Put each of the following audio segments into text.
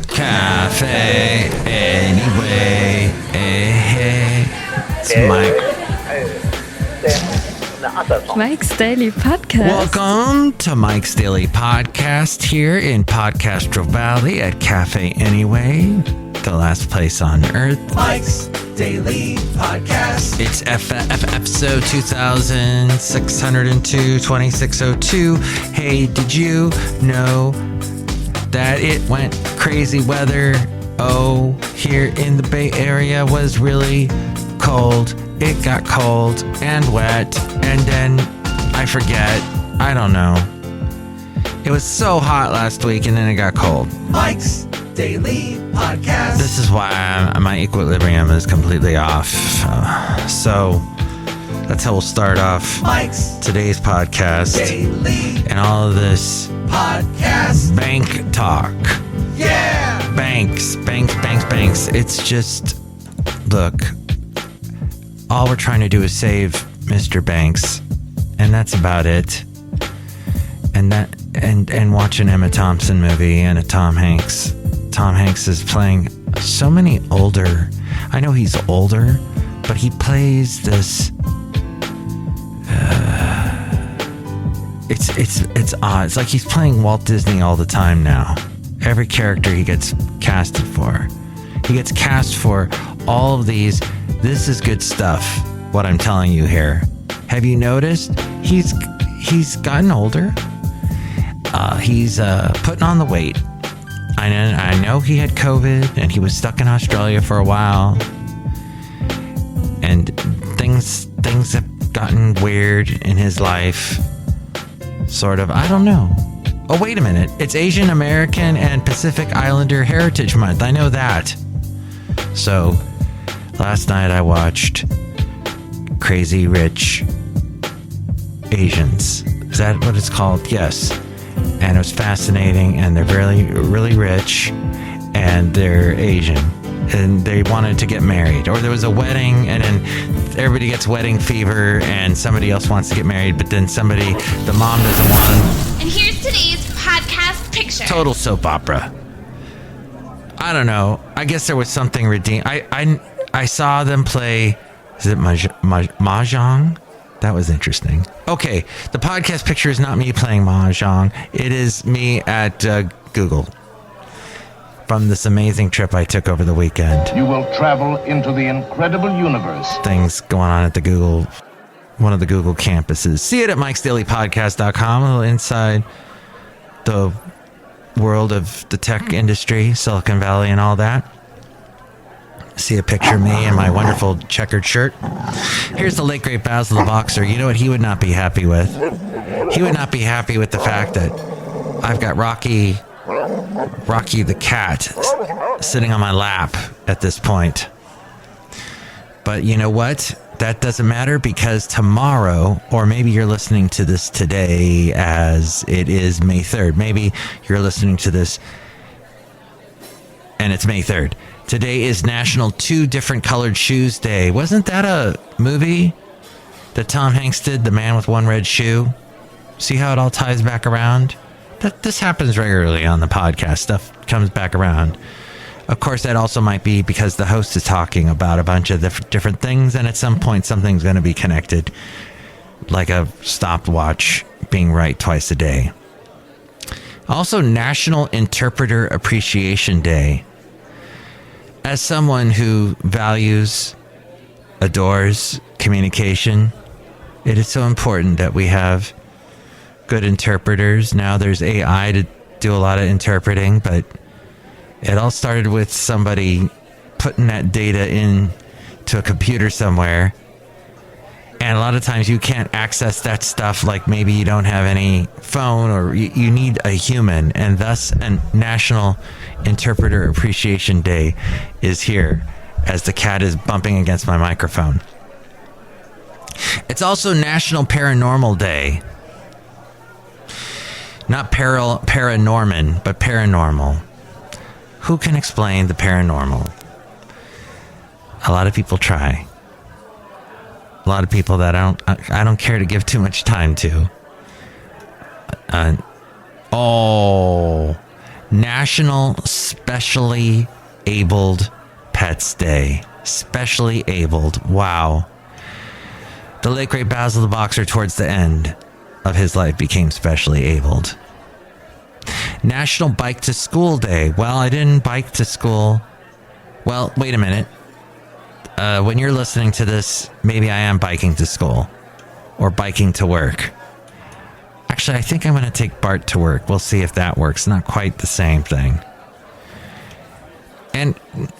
Cafe anyway. Hey. It's Mike's Daily Podcast. Welcome to Mike's Daily Podcast here in Podcastro Valley at Cafe Anyway, the last place on earth. Mike's Daily Podcast. It's episode 2602, 2602. Hey, did you know that it went crazy weather? Oh, here in the Bay Area was really cold. It got cold and wet, and then I forget. I don't know. It was so hot last week, and then it got cold. Mike's Daily Podcast. This is why my equilibrium is completely off. So that's how we'll start off Mike's today's podcast. Daily And all of this Podcast. bank talk. Yeah. Banks. It's just, look, all we're trying to do is save Mr. Banks, and that's about it. And watch an Emma Thompson movie and a Tom Hanks. Tom Hanks is playing so many older. I know he's older, but he plays this. It's odd. It's like he's playing Walt Disney all the time now. Every character he gets casted for. He gets cast for all of these. This is good stuff, what I'm telling you here. Have you noticed? He's gotten older. He's putting on the weight. I know he had COVID and he was stuck in Australia for a while. And things have gotten weird in his life. Sort of. I don't know. Oh, wait a minute. It's Asian American and Pacific Islander Heritage Month. I know that. So last night I watched Crazy Rich Asians. Is that what it's called? Yes. And it was fascinating, and they're really, really rich, and they're Asian, and they wanted to get married. Or there was a wedding, and then everybody gets wedding fever, and somebody else wants to get married, but then the mom doesn't want. And here's today's podcast picture. Total soap opera. I don't know. I guess there was something redeemed. I saw them play, is it Mahjong? That was interesting. Okay, the podcast picture is not me playing Mahjong. It is me at Google from this amazing trip I took over the weekend. You will travel into the incredible universe. Things going on at the Google, one of the Google campuses. See it at MikesDailyPodcast.com, a little inside the world of the tech industry, Silicon Valley and all that. See a picture of me in my wonderful checkered shirt. Here's the late great Basil the Boxer. You know what he would not be happy with? He would not be happy with the fact that I've got Rocky the cat sitting on my lap at this point. But you know what? That doesn't matter, because tomorrow, or maybe you're listening to this today as it is May 3rd. Maybe you're listening to this and it's May 3rd. Today is National Two Different Colored Shoes Day. Wasn't that a movie that Tom Hanks did, The Man with One Red Shoe? See how it all ties back around? This happens regularly on the podcast. Stuff comes back around. Of course, that also might be because the host is talking about a bunch of different things, and at some point something's going to be connected, like a stopwatch being right twice a day. Also, National Interpreter Appreciation Day. As someone who values, adores communication, it is so important that we have good interpreters. Now there's AI to do a lot of interpreting, but it all started with somebody putting that data into a computer somewhere. And a lot of times you can't access that stuff, like maybe you don't have any phone, or you need a human. And thus, a National Interpreter Appreciation Day is here as the cat is bumping against my microphone. It's also National Paranormal Day. Not Paranorman, but paranormal. Who can explain the paranormal? A lot of people try. A lot of people that I don't care to give too much time to. National Specially Abled Pets Day. Specially abled. Wow. The late great Basil the Boxer, towards the end of his life, became specially abled. National Bike to School Day. Well, I didn't bike to school. Well, wait a minute. When you're listening to this, maybe I am biking to school or biking to work. Actually, I think I'm going to take Bart to work. We'll see if that works. Not quite the same thing. And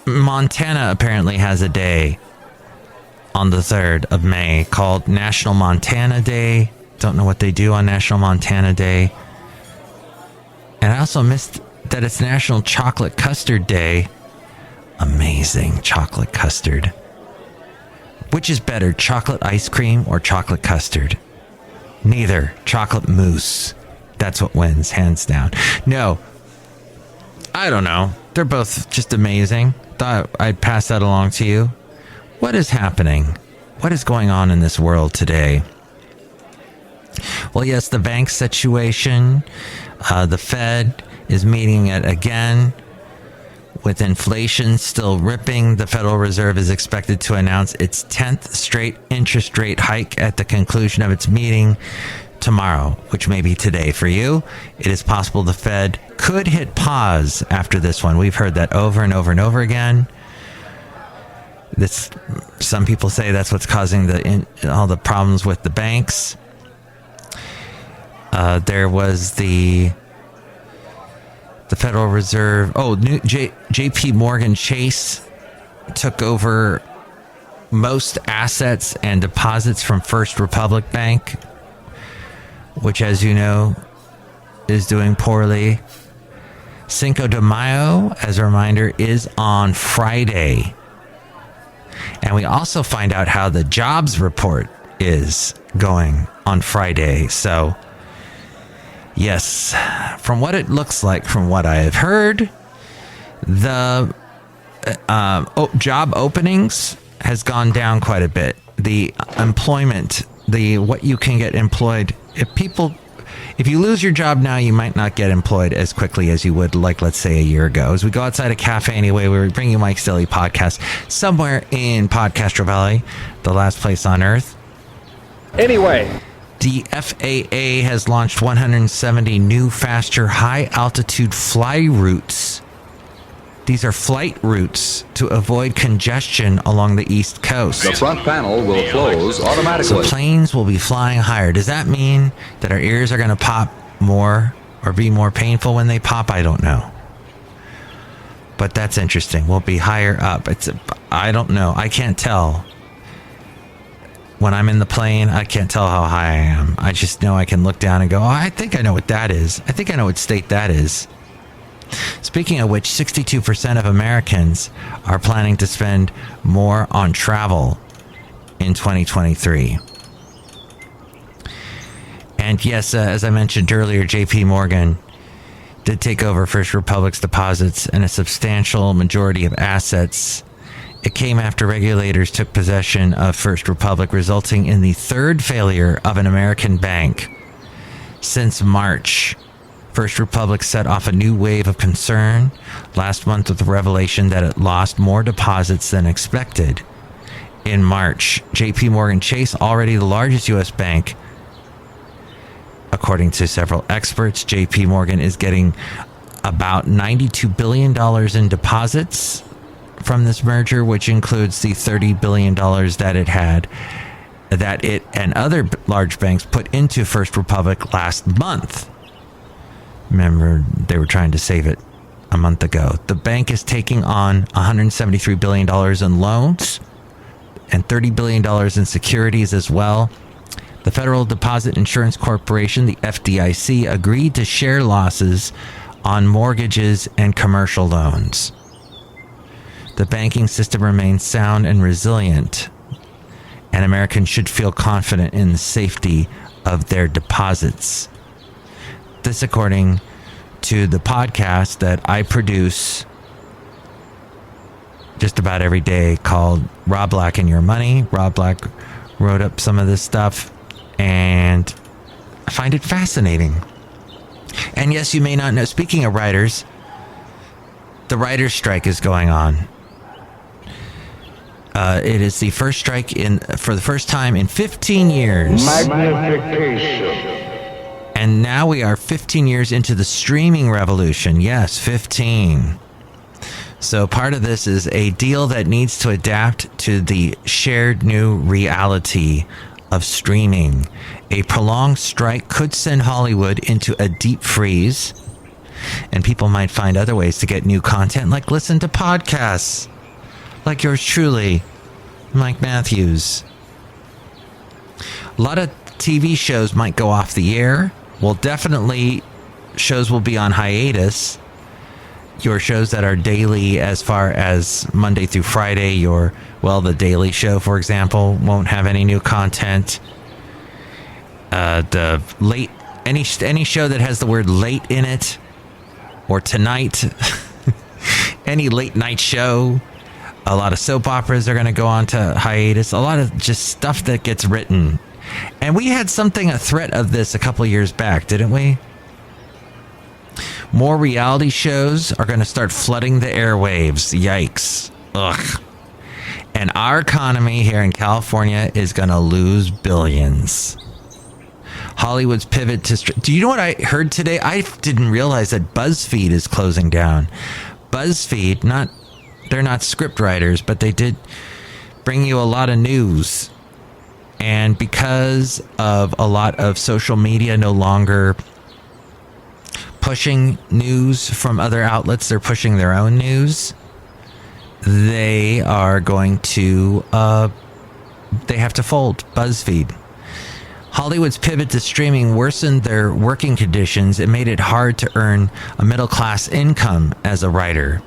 Montana apparently has a day on the 3rd of May called National Montana Day. Don't know what they do on National Montana Day. And I also missed that it's National Chocolate Custard Day. Amazing chocolate custard. Which is better, chocolate ice cream or chocolate custard? Neither. Chocolate mousse. That's what wins, hands down. No. I don't know. They're both just amazing. Thought I'd pass that along to you. What is happening? What is going on in this world today? Well, yes, the bank situation. The Fed is meeting it again. With inflation still ripping, the Federal Reserve is expected to announce its 10th straight interest rate hike at the conclusion of its meeting tomorrow, which may be today for you. It is possible the Fed could hit pause after this one. We've heard that over and over and over again. Some people say that's what's causing all the problems with the banks. There was the Federal Reserve. JP Morgan Chase took over most assets and deposits from First Republic Bank, which, as you know, is doing poorly. Cinco de Mayo, as a reminder, is on Friday. And we also find out how the jobs report is going on Friday. So, yes, from what it looks like, from what I have heard, the job openings has gone down quite a bit. The employment, what you can get employed, if you lose your job now, you might not get employed as quickly as you would, like, let's say, a year ago. As we go outside a cafe anyway, we bring you Mike's Daily Podcast somewhere in Podcastro Valley, the last place on earth. Anyway, the FAA has launched 170 new, faster, high-altitude fly routes. These are flight routes to avoid congestion along the East Coast. The front panel will close automatically. So planes will be flying higher. Does that mean that our ears are going to pop more or be more painful when they pop? I don't know. But that's interesting. We'll be higher up. I don't know. I can't tell. When I'm in the plane, I can't tell how high I am. I just know I can look down and go, I think I know what that is. I think I know what state that is. Speaking of which, 62% of Americans are planning to spend more on travel in 2023. And yes, as I mentioned earlier, JP Morgan did take over First Republic's deposits and a substantial majority of assets. It came after regulators took possession of First Republic, resulting in the third failure of an American bank since March. First Republic set off a new wave of concern last month with the revelation that it lost more deposits than expected. In March, JP Morgan Chase, already the largest U.S. bank, according to several experts, JP Morgan is getting about $92 billion in deposits from this merger, which includes the $30 billion that it and other large banks put into First Republic last month. Remember, they were trying to save it a month ago. The bank is taking on $173 billion in loans and $30 billion in securities as well. The Federal Deposit Insurance Corporation, the FDIC, agreed to share losses on mortgages and commercial loans. The banking system remains sound and resilient, and Americans should feel confident in the safety of their deposits. This according to the podcast that I produce just about every day called Rob Black and Your Money. Rob Black wrote up some of this stuff, and I find it fascinating. And yes, you may not know, speaking of writers, the writer's strike is going on. It is the first strike for the first time in 15 years. Magnification. And now we are 15 years into the streaming revolution. Yes, 15. So part of this is a deal that needs to adapt to the shared new reality of streaming. A prolonged strike could send Hollywood into a deep freeze, and people might find other ways to get new content, like listen to podcasts, like yours truly, Mike Matthews. A lot of TV shows might go off the air. Well, definitely shows will be on hiatus. Your shows that are daily, as far as Monday through Friday, The Daily Show, for example, won't have any new content. Any show that has the word late in it, or tonight, any late night show, a lot of soap operas are going to go on to hiatus. A lot of just stuff that gets written. And we had a threat of this a couple years back, didn't we? More reality shows are going to start flooding the airwaves. Yikes. Ugh. And our economy here in California is going to lose billions. Hollywood's pivot to... Do you know what I heard today? I didn't realize that BuzzFeed is closing down. BuzzFeed, they're not script writers, but they did bring you a lot of news. And because of a lot of social media no longer pushing news from other outlets, they're pushing their own news. They are going to, they have to fold BuzzFeed. Hollywood's pivot to streaming worsened their working conditions. It made it hard to earn a middle-class income as a writer.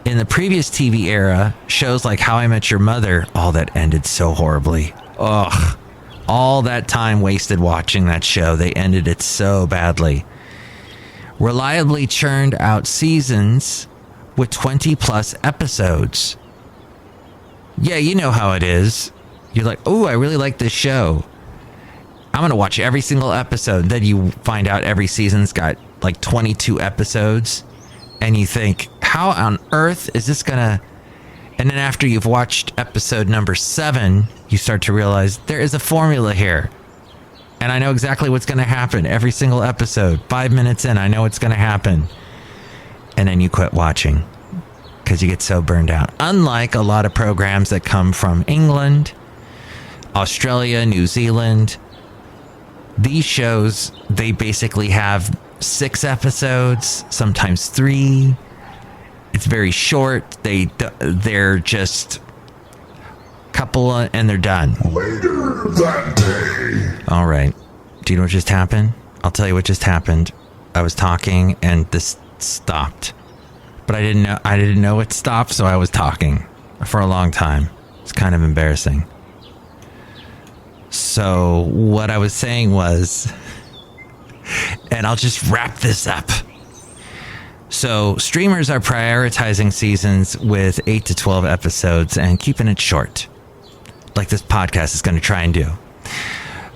In the previous TV era, shows like How I Met Your Mother, that ended so horribly. Ugh. All that time wasted watching that show. They ended it so badly. Reliably churned out seasons with 20-plus episodes. Yeah, you know how it is. You're like, oh, I really like this show. I'm going to watch every single episode. Then you find out every season's got like 22 episodes. And you think, how on earth is this going to... And then after you've watched episode number 7, you start to realize there is a formula here. And I know exactly what's going to happen every single episode. 5 minutes in, I know what's going to happen. And then you quit watching because you get so burned out. Unlike a lot of programs that come from England, Australia, New Zealand, these shows, they basically have 6 episodes, sometimes 3. It's very short. They're just a couple and they're done. Later that day. All right. Do you know what just happened? I'll tell you what just happened. I was talking and this stopped. But I didn't know it stopped, so I was talking for a long time. It's kind of embarrassing. So what I was saying was, and I'll just wrap this up. So streamers are prioritizing seasons with 8 to 12 episodes and keeping it short, like this podcast is going to try and do.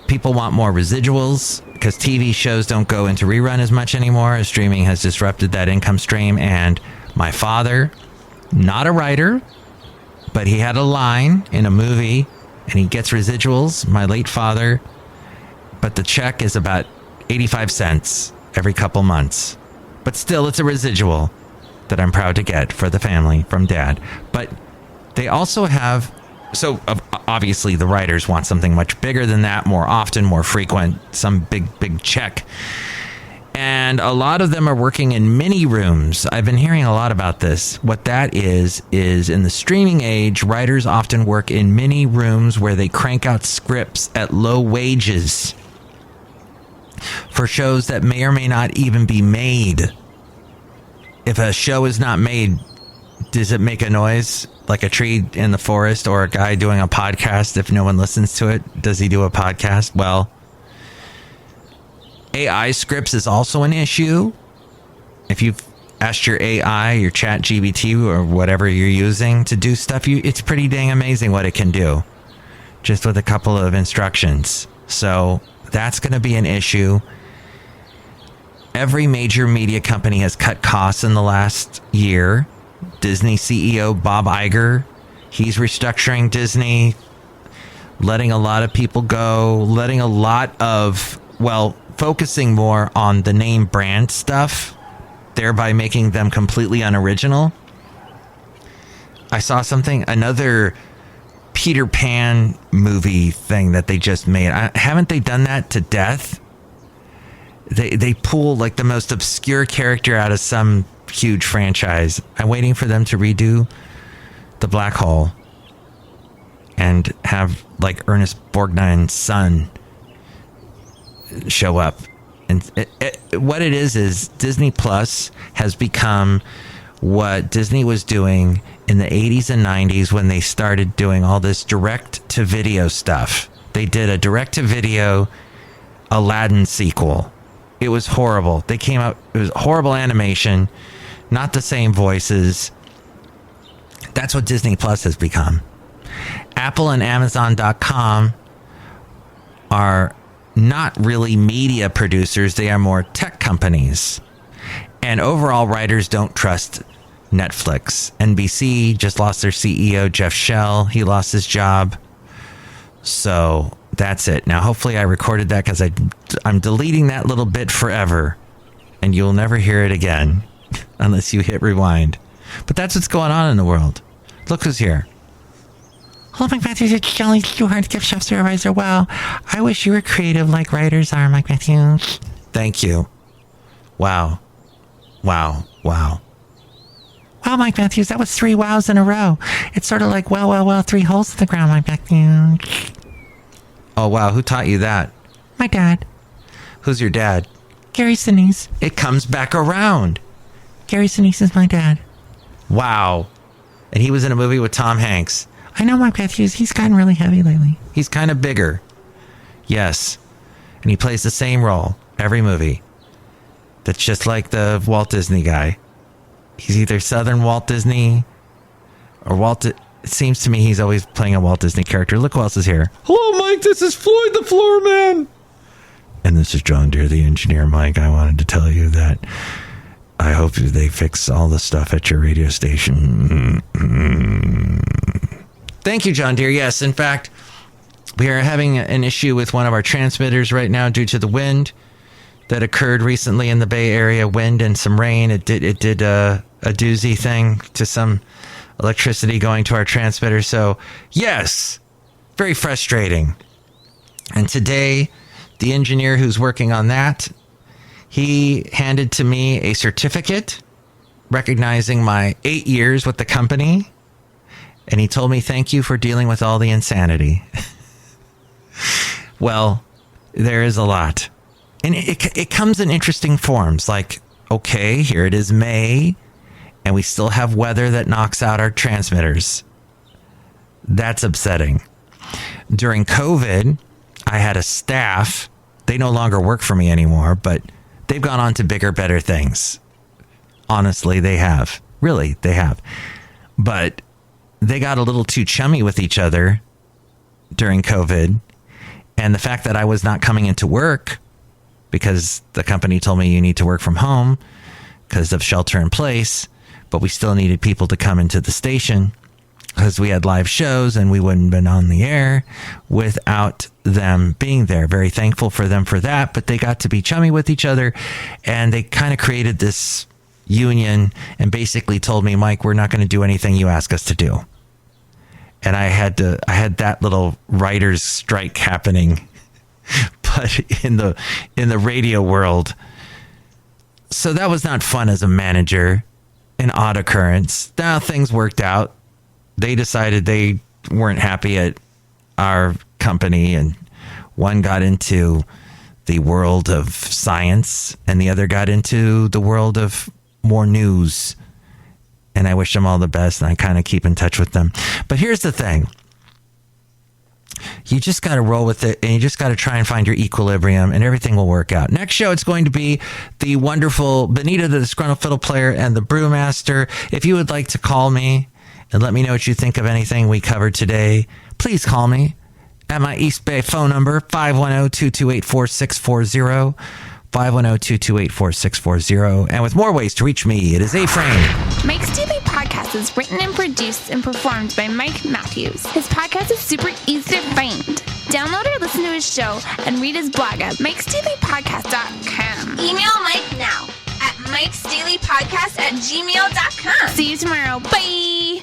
People want more residuals because TV shows don't go into rerun as much anymore, as streaming has disrupted that income stream. And my father, not a writer, but he had a line in a movie and he gets residuals, my late father, but the check is about 85 cents every couple months. But still, it's a residual that I'm proud to get for the family from Dad. But they also have... So, obviously, the writers want something much bigger than that, more often, more frequent, some big check. And a lot of them are working in mini rooms. I've been hearing a lot about this. What that is in the streaming age, writers often work in mini rooms where they crank out scripts at low wages for shows that may or may not even be made. If a show is not made, does it make a noise like a tree in the forest or a guy doing a podcast? If no one listens to it, does he do a podcast? Well, AI scripts is also an issue. If you've asked your AI, your chat GBT or whatever you're using to do stuff, it's pretty dang amazing what it can do just with a couple of instructions. So that's going to be an issue. every major media company has cut costs in the last year. Disney CEO Bob Iger, he's restructuring Disney, letting a lot of people go, letting a lot of, focusing more on the name brand stuff, thereby making them completely unoriginal. I saw another Peter Pan movie thing that they just made. Haven't they done that to death? They pull like the most obscure character out of some huge franchise. I'm waiting for them to redo the Black Hole and have like Ernest Borgnine's son show up. And what it is Disney Plus has become what Disney was doing in the 80s and 90s when they started doing all this direct-to-video stuff. They did a direct-to-video Aladdin sequel. It was horrible. They came out, it was horrible animation, not the same voices. That's what Disney Plus has become. Apple and Amazon.com are not really media producers. They are more tech companies. And overall, writers don't trust Netflix. NBC just lost their CEO, Jeff Shell. He lost his job. So that's it. Now, hopefully I recorded that because I'm deleting that little bit forever. And you'll never hear it again unless you hit rewind. But that's what's going on in the world. Look who's here. Hello, Mike Matthews. It's Chely Shoehart, gift shop supervisor. Wow, I wish you were creative like writers are, Mike Matthews. Thank you. Wow. Wow, Mike Matthews, that was 3 wows in a row. It's sort of like, well, 3 holes in the ground, Mike Matthews. Oh, wow, who taught you that? My dad. Who's your dad? Gary Sinise. It comes back around. Gary Sinise is my dad. Wow. And he was in a movie with Tom Hanks. I know, Mike Matthews, he's gotten really heavy lately. He's kind of bigger. Yes. And he plays the same role every movie. That's just like the Walt Disney guy. He's either Southern Walt Disney or it seems to me he's always playing a Walt Disney character. Look who else is here. Hello, Mike. This is Floyd the Floorman. And this is John Deere, the engineer. Mike, I wanted to tell you that I hope they fix all the stuff at your radio station. Thank you, John Deere. Yes, in fact, we are having an issue with one of our transmitters right now due to the wind that occurred recently in the Bay Area. Wind and some rain. It did a doozy thing to some electricity going to our transmitter. So, yes, very frustrating. And today, the engineer who's working on that, he handed to me a certificate recognizing my 8 years with the company. And he told me, thank you for dealing with all the insanity. Well, there is a lot. And it comes in interesting forms. Like, okay, here it is May, and we still have weather that knocks out our transmitters. That's upsetting. During COVID, I had a staff. They no longer work for me anymore, but they've gone on to bigger, better things. Honestly, they have. Really, they have. But they got a little too chummy with each other during COVID. And the fact that I was not coming into work because the company told me you need to work from home because of shelter in place, but we still needed people to come into the station because we had live shows and we wouldn't have been on the air without them being there. Very thankful for them for that, but they got to be chummy with each other and they kind of created this union and basically told me, Mike, we're not going to do anything you ask us to do. And I had that little writer's strike happening, but in the radio world. So that was not fun as a manager, an odd occurrence. Now things worked out. They decided they weren't happy at our company, and one got into the world of science and the other got into the world of more news. And I wish them all the best, and I kind of keep in touch with them. But here's the thing. You just got to roll with it, and you just got to try and find your equilibrium, and everything will work out. Next show, it's going to be the wonderful Benita, the Disgruntled Fiddle Player, and the Brewmaster. If you would like to call me and let me know what you think of anything we covered today, please call me at my East Bay phone number, 510-228-4640. 510-228-4640. And with more ways to reach me, it is A-Frame. Mike's Daily Podcast is written and produced and performed by Mike Matthews. His podcast is super easy to find. Download or listen to his show and read his blog at MikesDailyPodcast.com. Email Mike now at MikesDailyPodcast@gmail.com. See you tomorrow. Bye!